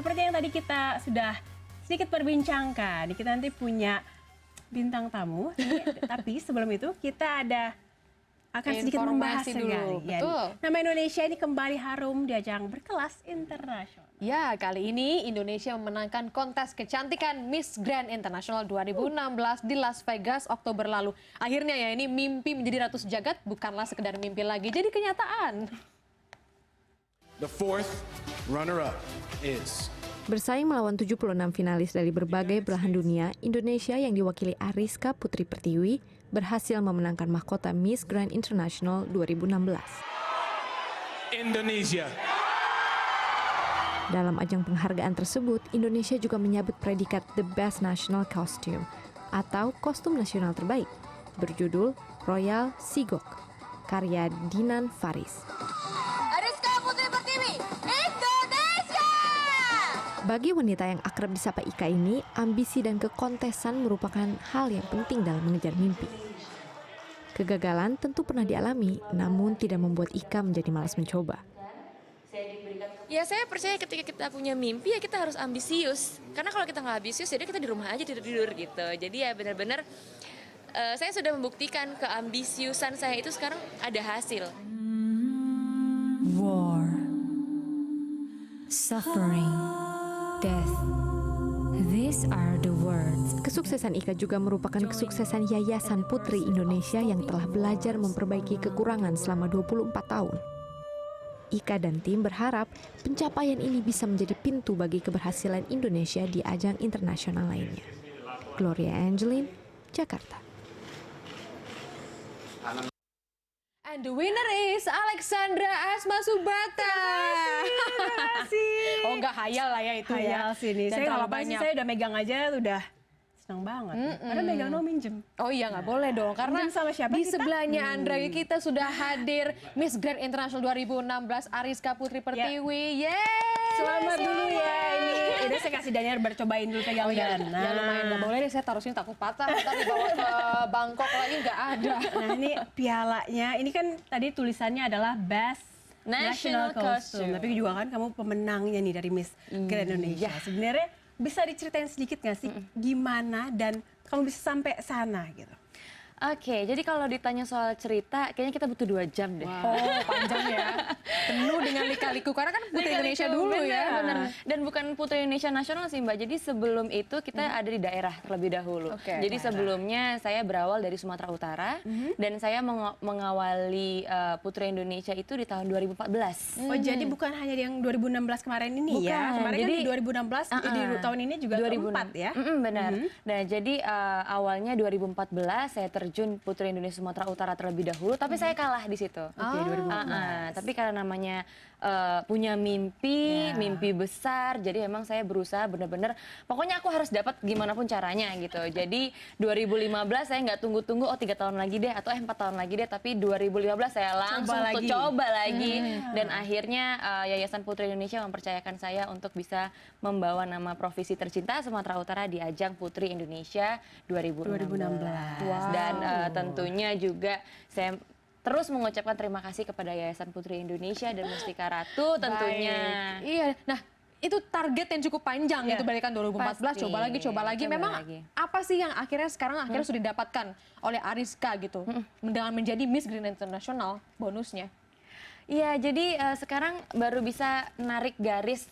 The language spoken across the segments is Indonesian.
seperti yang tadi kita sudah sedikit perbincangkan, kita nanti punya bintang tamu. Tapi sebelum itu kita akan sedikit membahas dulu. Ya, Betul. nama Indonesia ini kembali harum di ajang berkelas internasional. Ya, kali ini Indonesia memenangkan kontes kecantikan Miss Grand International 2016 di Las Vegas Oktober lalu. Akhirnya ya, ini mimpi menjadi ratu sejagat bukanlah sekedar mimpi lagi, jadi kenyataan. The fourth runner-up is... Bersaing melawan 76 finalis dari berbagai belahan dunia, Indonesia yang diwakili Ariska Putri Pertiwi berhasil memenangkan mahkota Miss Grand International 2016. Indonesia. Dalam ajang penghargaan tersebut, Indonesia juga menyabet predikat The Best National Costume atau kostum nasional terbaik berjudul Royal Sigok, karya Dinan Faris. Ariska Putri Pertiwi, Indonesia! Bagi wanita yang akrab disapa Ika ini, ambisi dan kekontesan merupakan hal yang penting dalam mengejar mimpi. Kegagalan tentu pernah dialami, namun tidak membuat Ika menjadi malas mencoba. Ya saya percaya ketika kita punya mimpi ya kita harus ambisius. Karena kalau kita nggak ambisius ya kita di rumah aja tidur-tidur gitu. Jadi ya benar-benar saya sudah membuktikan keambisiusan saya itu sekarang ada hasil. War, suffering, death. These are the words. Kesuksesan Ika juga merupakan kesuksesan Yayasan Putri Indonesia yang telah belajar memperbaiki kekurangan selama 24 tahun. Ika dan tim berharap pencapaian ini bisa menjadi pintu bagi keberhasilan Indonesia di ajang internasional lainnya. Gloria Angelin, Jakarta. And the winner is Alexandra Asma Subata. Oh, nggak hayal lah ya itu Hayal ya. sini. Dan Saya terlalu kalau pasti banyak. saya udah megang aja udah senang banget. Karena megang no minjem. Oh iya, nggak boleh dong, karena Minjem sama siapa di kita? sebelahnya Andra kita sudah hadir Miss Grand International 2016 Ariska Putri Pertiwi. Yeay! Selamat dulu ya ini. Udah saya kasih Daniel bercobain dulu pegang Ya dana. lumayan, nggak boleh deh, saya taruh sini takut patah, ntar dibawa ke Bangkok lagi nggak ada. Nah ini pialanya, ini kan tadi tulisannya adalah Best National Costume. Tapi juga kan kamu pemenangnya nih dari Miss Grand Indonesia. Sebenarnya bisa diceritain sedikit nggak sih gimana dan kamu bisa sampai sana gitu? Oke, jadi kalau ditanya soal cerita, kayaknya kita butuh 2 jam deh. Oh, panjang ya. Penuh dengan lika-liku, karena kan Putri Indonesia dulu ya. Bener. Dan bukan Putri Indonesia Nasional sih Mbak, jadi sebelum itu kita ada di daerah terlebih dahulu. Oke. Jadi sebelumnya saya berawal dari Sumatera Utara, dan saya mengawali Putri Indonesia itu di tahun 2014. Oh jadi bukan hanya yang 2016 kemarin ini ya? Bukan, Kemarin jadi- kan di 2016, di tahun ini juga 2004 ya? Benar. Nah, jadi awalnya 2014 saya terjun Putri Indonesia Sumatera Utara terlebih dahulu, tapi saya kalah di situ. Oke, 2014. Tapi karena namanya punya mimpi, mimpi besar, jadi memang saya berusaha benar-benar, pokoknya aku harus dapat gimana pun caranya gitu. Jadi 2015 saya nggak tunggu-tunggu, oh 3 tahun lagi deh, atau 4 tahun lagi deh, tapi 2015 saya langsung coba lagi. Dan akhirnya Yayasan Putri Indonesia mempercayakan saya untuk bisa membawa nama profesi tercinta Sumatera Utara di ajang Putri Indonesia 2016. Dan tentunya juga saya terus mengucapkan terima kasih kepada Yayasan Putri Indonesia dan Mustika Ratu tentunya. Baik. Iya, nah itu target yang cukup panjang Iya, gitu, balikan 2014, pasti. coba lagi. Coba Memang lagi. apa sih yang akhirnya sudah didapatkan oleh Ariska gitu, dengan menjadi Miss Grand International, bonusnya? Iya, jadi sekarang baru bisa narik garis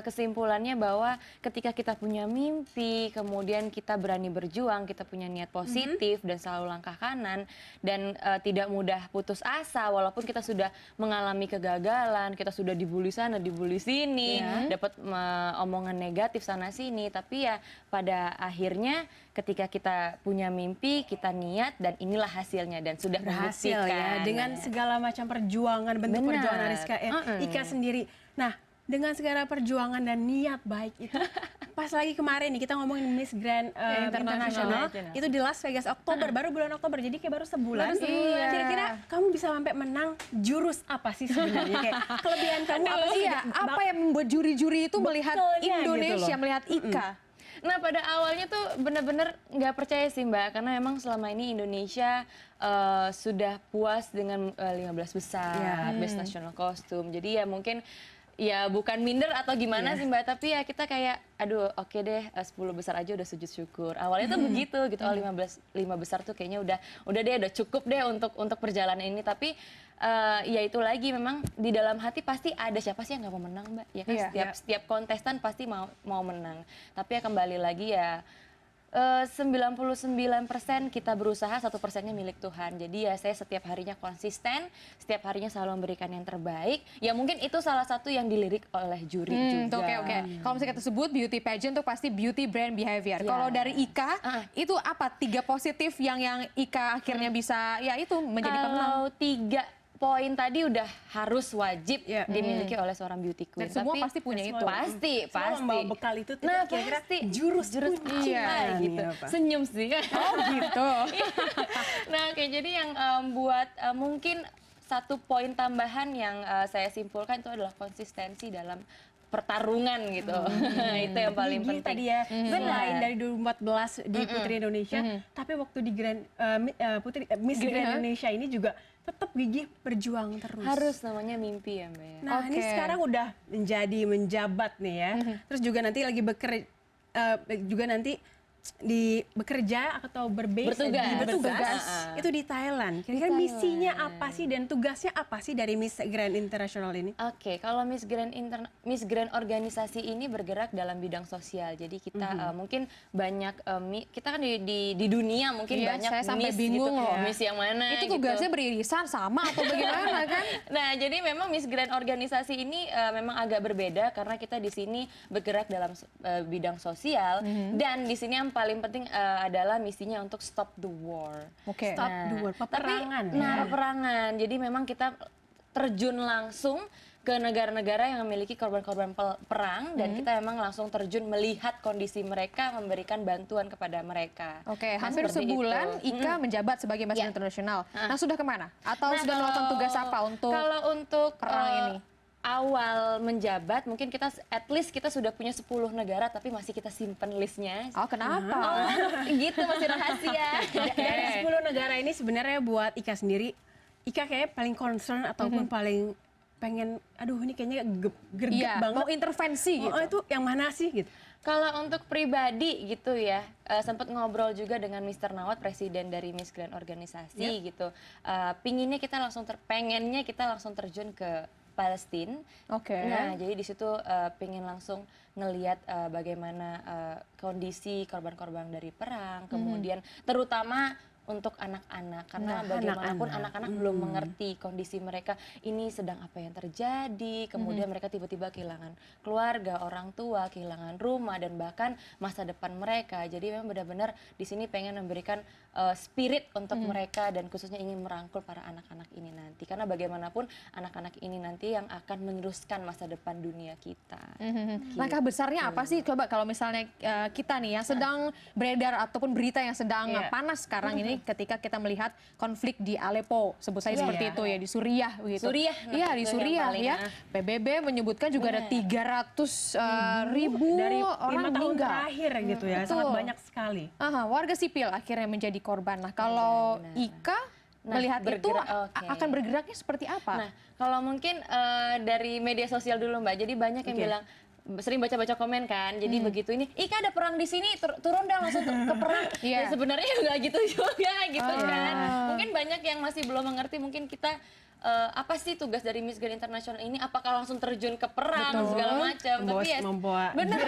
kesimpulannya bahwa ketika kita punya mimpi, kemudian kita berani berjuang, kita punya niat positif dan selalu langkah kanan dan tidak mudah putus asa walaupun kita sudah mengalami kegagalan, kita sudah dibully sana, dibully sini, dapat omongan negatif sana sini, tapi ya pada akhirnya ketika kita punya mimpi, kita niat dan inilah hasilnya dan sudah Berhasil ya, membuktikan. dengan segala macam perjuangan, bentuk Benar. perjuangan Ariska, Ika sendiri. Nah, dengan segala perjuangan dan niat baik itu, pas lagi kemarin nih kita ngomongin Miss Grand International, itu di Las Vegas Oktober, baru bulan Oktober, jadi kayak baru sebulan. Iya. Kira-kira kamu bisa sampai menang jurus apa sih sebenarnya? Kayak kelebihan kamu apa sih? Iya, apa yang membuat juri-juri itu melihat Betulnya Indonesia, gitu loh. melihat Ika? Nah pada awalnya tuh bener-bener nggak percaya sih Mbak, karena memang selama ini Indonesia sudah puas dengan 15 besar, Best National Costume. Jadi ya mungkin ya bukan minder atau gimana sih Mbak, tapi ya kita kayak aduh oke deh 10 besar aja udah sujud syukur. Awalnya tuh begitu gitu. Oh 5 besar tuh kayaknya udah deh udah cukup deh untuk perjalanan ini, tapi ya itu lagi memang di dalam hati pasti ada siapa sih yang nggak mau menang Mbak, ya kan setiap kontestan pasti mau menang. Tapi ya kembali lagi ya 99% kita berusaha, 1%-nya milik Tuhan. Jadi ya saya setiap harinya konsisten, setiap harinya selalu memberikan yang terbaik. Ya mungkin itu salah satu yang dilirik oleh juri juga. Oke. Kalau misalnya kita sebut beauty pageant tuh pasti beauty brand behavior. Kalau dari Ika, itu apa 3 positif yang Ika akhirnya bisa ya itu menjadi pemenang? Kalau 3 poin tadi udah harus wajib dimiliki oleh seorang beauty queen. Dan semua pasti punya itu. Pasti. Membawa bekal itu Nah, kira-kira pasti. jurus kunci gitu. apa? Senyum sih. Oh gitu. Nah, kayak jadi yang buat mungkin 1 poin tambahan yang saya simpulkan itu adalah konsistensi dalam pertarungan gitu. Itu yang paling Gigi penting. tadi ya, selain dari 2014 di Putri Indonesia, tapi waktu di Miss Grand Indonesia ini juga tetap Gigi berjuang terus. Harus namanya mimpi ya Mbak ya. Nah ini sekarang udah menjabat nih ya, terus juga nanti lagi bekerja atau bertugas itu di Thailand. Kira-kira misinya apa sih dan tugasnya apa sih dari Miss Grand International ini? Oke, kalau Miss Grand organisasi ini bergerak dalam bidang sosial. Jadi kita mungkin banyak kita kan di dunia mungkin banyak saya sampai Miss bingung gitu. loh. Miss yang mana Itu tugasnya beririsan sama atau bagaimana kan? Nah, jadi memang Miss Grand organisasi ini memang agak berbeda karena kita di sini bergerak dalam bidang sosial dan di sini yang paling penting adalah misinya untuk stop the war. Oke. Stop the war, peperangan. Peperangan. Jadi memang kita terjun langsung ke negara-negara yang memiliki korban-korban perang dan kita memang langsung terjun melihat kondisi mereka, memberikan bantuan kepada mereka. Oke, Nah, hampir seperti sebulan itu. Ika menjabat sebagai Miss International. Nah, sudah kemana? Atau sudah melakukan tugas apa untuk kalau untuk perang ini? Awal menjabat mungkin kita at least kita sudah punya 10 negara tapi masih kita simpen listnya. Oh, kenapa? Gitu masih rahasia. Dari 10 negara ini sebenarnya buat Ika sendiri, Ika kayak paling concern ataupun paling pengen, aduh ini kayaknya greget banget. Mau intervensi gitu. Oh itu yang mana sih gitu? Kalau untuk pribadi gitu ya, sempat ngobrol juga dengan Mr. Nawat, presiden dari Miss Grand organisasi gitu. Pengennya kita langsung terjun ke Palestina. Oke. Nah, jadi di situ pengen langsung ngelihat bagaimana kondisi korban-korban dari perang, kemudian terutama untuk anak-anak karena bagaimanapun anak-anak belum mengerti kondisi mereka ini sedang apa yang terjadi, kemudian mereka tiba-tiba kehilangan keluarga, orang tua, kehilangan rumah dan bahkan masa depan mereka. Jadi memang benar-benar di sini pengen memberikan spirit untuk mereka dan khususnya ingin merangkul para anak-anak ini nanti karena bagaimanapun anak-anak ini nanti yang akan meneruskan masa depan dunia kita. Langkah besarnya apa sih? Coba kalau misalnya kita nih yang sedang beredar ataupun berita yang sedang panas sekarang ini ketika kita melihat konflik di Aleppo, sebut saja seperti itu ya, di Suriah begitu. Iya, di Suriah ya. PBB menyebutkan juga ada 300 ribu dari orang 5 tahun meninggal. terakhir gitu ya, sangat banyak sekali. Warga sipil akhirnya menjadi korban. Nah, kalau Ika melihat itu akan bergeraknya seperti apa? Nah, kalau mungkin dari media sosial dulu Mbak. Jadi banyak yang bilang sering baca-baca komen kan. Jadi begitu ini, Ika ada perang di sini, turun dah langsung ke perang. Ya sebenarnya nggak gitu juga gitu kan. Mungkin banyak yang masih belum mengerti, mungkin kita apa sih tugas dari Miss Grand International ini? Apakah langsung terjun ke perang segala macam? Tapi ya bener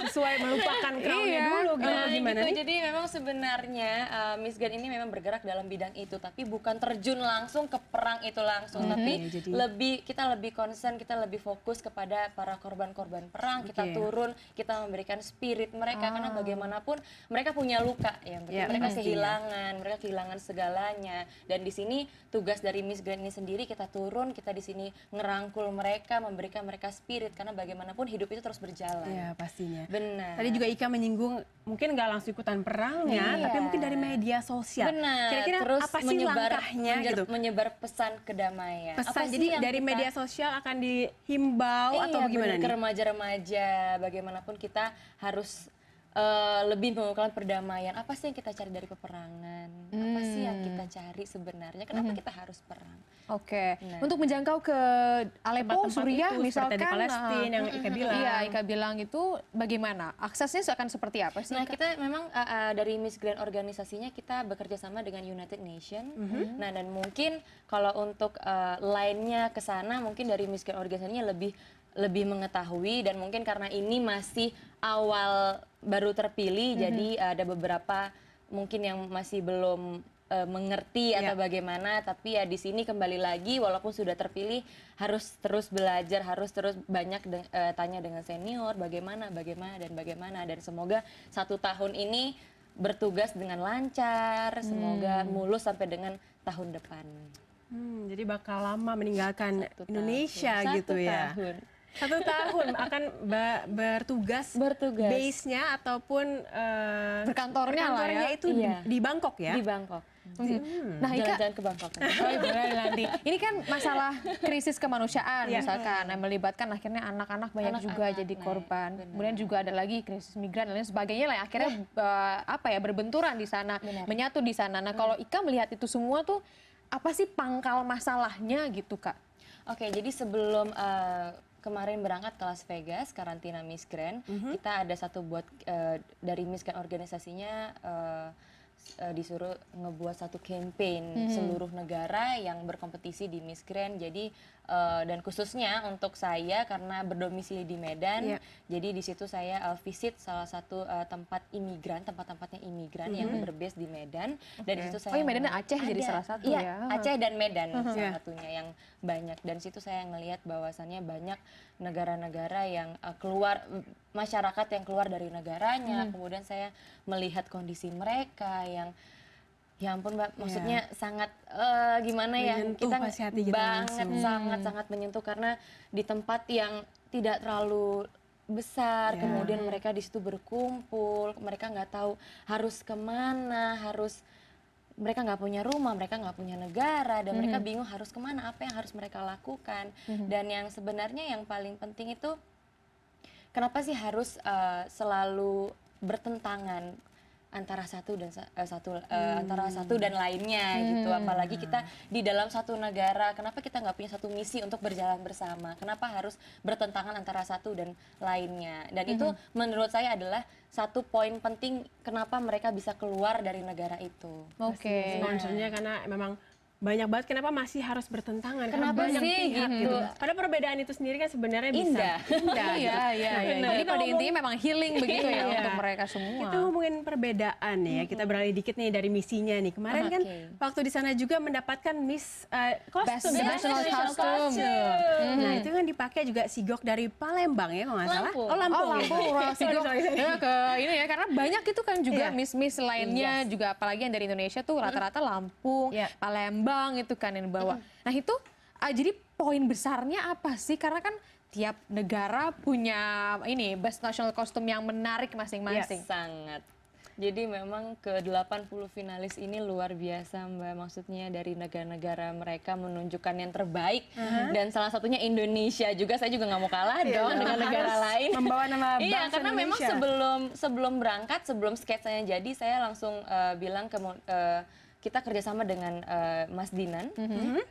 sesuai melupakan crown-nya dulu gitu. Gimana nih? Jadi memang sebenarnya Miss Grand ini memang bergerak dalam bidang itu, tapi bukan terjun langsung ke perang itu langsung, tapi kita lebih concern, kita lebih fokus kepada para korban-korban perang. Kita turun, kita memberikan spirit mereka karena bagaimanapun mereka punya luka ya, mereka kehilangan segalanya. Dan di sini tugas dari Miss Grand ini sendiri, kita turun, kita di sini ngerangkul mereka, memberikan mereka spirit karena bagaimanapun hidup itu terus berjalan. Iya pastinya. Benar. Tadi juga Ika menyinggung mungkin nggak langsung ikutan perangnya, tapi mungkin dari media sosial. Benar. Kira-kira terus apa sih langkahnya gitu? Menyebar pesan kedamaian. Pesan jadi dari media sosial akan dihimbau atau bagaimana nih? Ke remaja-remaja, bagaimanapun kita harus lebih mengungkapkan perdamaian. Apa sih yang kita cari dari peperangan? Apa sih yang kita cari sebenarnya? Kenapa kita harus perang? Oke, Nah. untuk menjangkau ke Aleppo, Tempat-tempat Suriah itu, seperti misalkan, di Palestina yang Ika bilang. Iya, Ika bilang itu bagaimana? Aksesnya akan seperti apa sih? Nah, Ika? kita memang dari Miss Grand organisasinya kita bekerja sama dengan United Nation. Nah, dan mungkin kalau untuk lainnya ke sana mungkin dari Miss Grand organisasinya lebih mengetahui, dan mungkin karena ini masih awal baru terpilih, jadi ada beberapa mungkin yang masih belum mengerti atau bagaimana, tapi ya di sini kembali lagi walaupun sudah terpilih harus terus belajar, harus terus banyak tanya dengan senior bagaimana dan semoga 1 tahun ini bertugas dengan lancar, semoga mulus sampai dengan tahun depan. Jadi bakal lama meninggalkan 1 Indonesia tahun. gitu 1 ya. tahun. 1 tahun akan bertugas base-nya ataupun Berkantornya lah ya. itu Iya. di Bangkok ya. Di Bangkok. Nah, Ika, Jalan-jalan ke Bangkok. oh, iya, boleh nanti. Ini kan masalah krisis kemanusiaan Iya. misalkan yang melibatkan akhirnya anak-anak banyak juga jadi korban. Kemudian juga ada lagi krisis migran dan lain sebagainya lah. Akhirnya berbenturan di sana, menyatu di sana. Nah, kalau Ika melihat itu semua tuh apa sih pangkal masalahnya gitu, Kak? Oke, jadi sebelum kemarin berangkat ke Las Vegas, karantina Miss Grand, kita ada satu buat dari Miss Grand organisasinya disuruh ngebuat satu campaign seluruh negara yang berkompetisi di Miss Grand. Jadi dan khususnya untuk saya karena berdomisili di Medan, jadi di situ saya visit salah satu tempat-tempatnya imigran yang berbase di Medan. Dan di situ saya Medan dan Aceh jadi salah satu iya, ya. Aceh dan Medan salah satunya yang banyak. Dan situ saya ngelihat bahwasannya banyak negara-negara yang keluar, masyarakat yang keluar dari negaranya. Kemudian saya melihat kondisi mereka yang ya ampun Mbak, maksudnya sangat gimana ya, Menyentuh kita pasti hati kita banget, sangat-sangat menyentuh karena di tempat yang tidak terlalu besar, kemudian mereka di situ berkumpul, mereka nggak tahu harus kemana, mereka nggak punya rumah, mereka nggak punya negara, dan mereka bingung harus kemana, apa yang harus mereka lakukan. Dan yang sebenarnya yang paling penting itu, kenapa sih harus selalu bertentangan antara satu dan lainnya gitu. Apalagi kita di dalam satu negara, kenapa kita nggak punya satu misi untuk berjalan bersama? Kenapa harus bertentangan antara satu dan lainnya? Dan itu menurut saya adalah satu poin penting kenapa mereka bisa keluar dari negara itu. Oke. Concernnya karena memang banyak banget kenapa masih harus bertentangan. Karena Kenapa banyak sih pihak gitu? Padahal perbedaan itu sendiri kan sebenarnya bisa Indah. gitu. Iya. Jadi pada intinya memang healing begitu ya Iya. untuk mereka semua. Kita ngomongin perbedaan ya, kita beralih dikit nih dari misinya nih. Kemarin kan waktu di sana juga mendapatkan Miss kostum, Best National Costume. Nah itu kan dipakai juga sigok dari Palembang ya kalau nggak salah. Lampung. Oh Lampung. Orang Sigok. Sorry. Ya, ke ini ya karena banyak itu kan juga Iya. miss lainnya juga apalagi yang dari Indonesia tuh rata-rata Lampung, Iya. Palembang itu kan yang dibawa. Nah itu jadi poin besarnya apa sih? Karena kan tiap negara punya ini best national costume yang menarik masing-masing. Sangat. Jadi memang ke-80 finalis ini luar biasa Mbak. Maksudnya dari negara-negara mereka menunjukkan yang terbaik. Dan salah satunya Indonesia juga. Saya juga nggak mau kalah dong dengan negara harus lain. membawa nama Iya, bangsa karena memang Indonesia. sebelum berangkat, sebelum sketsanya jadi, saya langsung bilang kita kerjasama dengan Mas Dinan.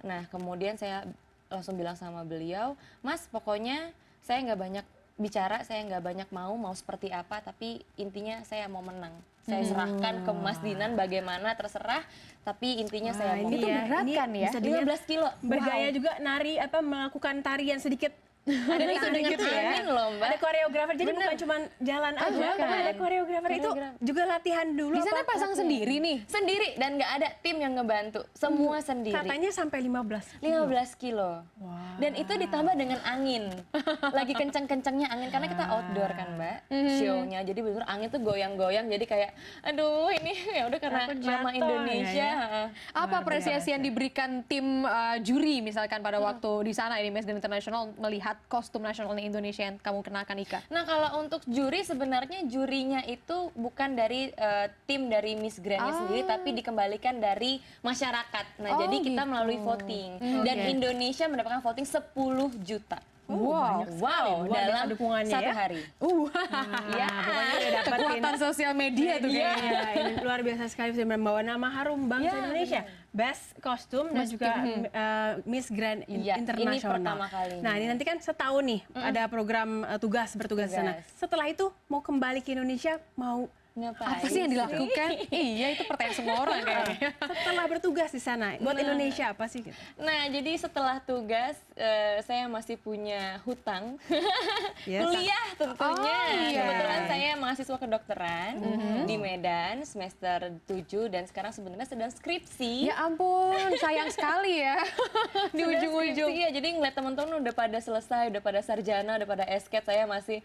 Nah, kemudian saya langsung bilang sama beliau, Mas, pokoknya saya nggak banyak bicara, saya nggak banyak mau seperti apa, tapi intinya saya mau menang. Saya serahkan ke Mas Dinan bagaimana terserah, tapi intinya saya mau ini menang. berat kan ya? bisa dilihat 15 kilo. bergaya juga nari melakukan tarian sedikit. Dan itu dengan angin loh Mbak. Ada koreografer, jadi bukan cuma jalan aja, tapi ada koreografer itu juga latihan dulu. Di sana pasang sendiri nih. Sendiri dan nggak ada tim yang ngebantu, semua sendiri. Katanya sampai 15. 15 kilo. Dan itu ditambah dengan angin. Lagi kencang-kencangnya angin karena kita outdoor kan, Mbak. Show-nya. Jadi bener angin tuh goyang-goyang jadi kayak aduh ini ya udah karena Takut nama jatuh, Indonesia. Apa apresiasi yang diberikan tim juri misalkan pada waktu di sana ini Miss Grand International melihat kostum nasional Indonesia yang kamu kenakan, Ika? Nah kalau untuk juri sebenarnya jurinya itu bukan dari tim dari Miss Grand-nya sendiri tapi dikembalikan dari masyarakat. Nah jadi kita melalui voting dan Indonesia mendapatkan voting 10 juta. banyak sekali. Luar biasa dalam dukungannya satu ya. hari. Ya, pokoknya udah dapetin. Kekuatan sosial media tuh Iya, kayaknya. ini luar biasa sekali bisa membawa nama harum bangsa Indonesia. Best kostum dan juga Miss Grand Iya, ini Internasional. pertama kalinya. Nah, ini nanti kan setahun nih ada program bertugas di sana. Setelah itu mau kembali ke Indonesia, mau Ngapain Apa sih yang sih? dilakukan? Iya, itu pertanyaan semua orang kayaknya. setelah bertugas di sana buat Indonesia apa sih gitu? Nah, jadi setelah tugas, saya masih punya hutang. Yes. Kuliah tentunya. Oh, iya. Kebetulan saya mahasiswa kedokteran di Medan, semester 7, dan sekarang sebenarnya sedang skripsi. Ya ampun, sayang sekali ya. Di Sudah ujung-ujung. skripsi, ya, jadi ngeliat teman-teman udah pada selesai, udah pada sarjana, udah pada esket, saya masih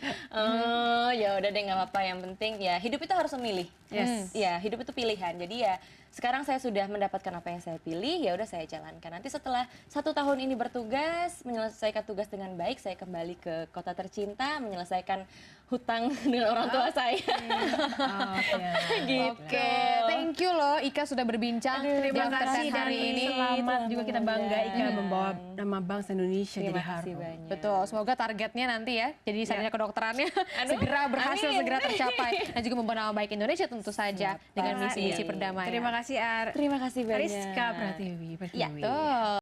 ya udah deh nggak apa-apa, yang penting ya hidup itu harus memilih. Yes. Ya, hidup itu pilihan. Jadi ya sekarang saya sudah mendapatkan apa yang saya pilih, ya udah saya jalankan. Nanti setelah 1 tahun ini bertugas, menyelesaikan tugas dengan baik, saya kembali ke kota tercinta, menyelesaikan hutang dengan orang tua saya. Gitu. Oke, thank you loh Ika sudah berbincang di Terima After kasih 10 dan hari ini. selamat juga kita bangga Ika Iya. membawa nama bangsa Indonesia Terima jadi kasih harum. banyak. Betul, semoga targetnya nanti ya, jadi sarjana kedokterannya segera berhasil, amin. segera tercapai. Dan juga membawa nama baik Indonesia tentu saja dengan misi-misi perdamaian. Terima kasih Terima kasih banyak. Rizka Pratiwi. Iya. Tuh.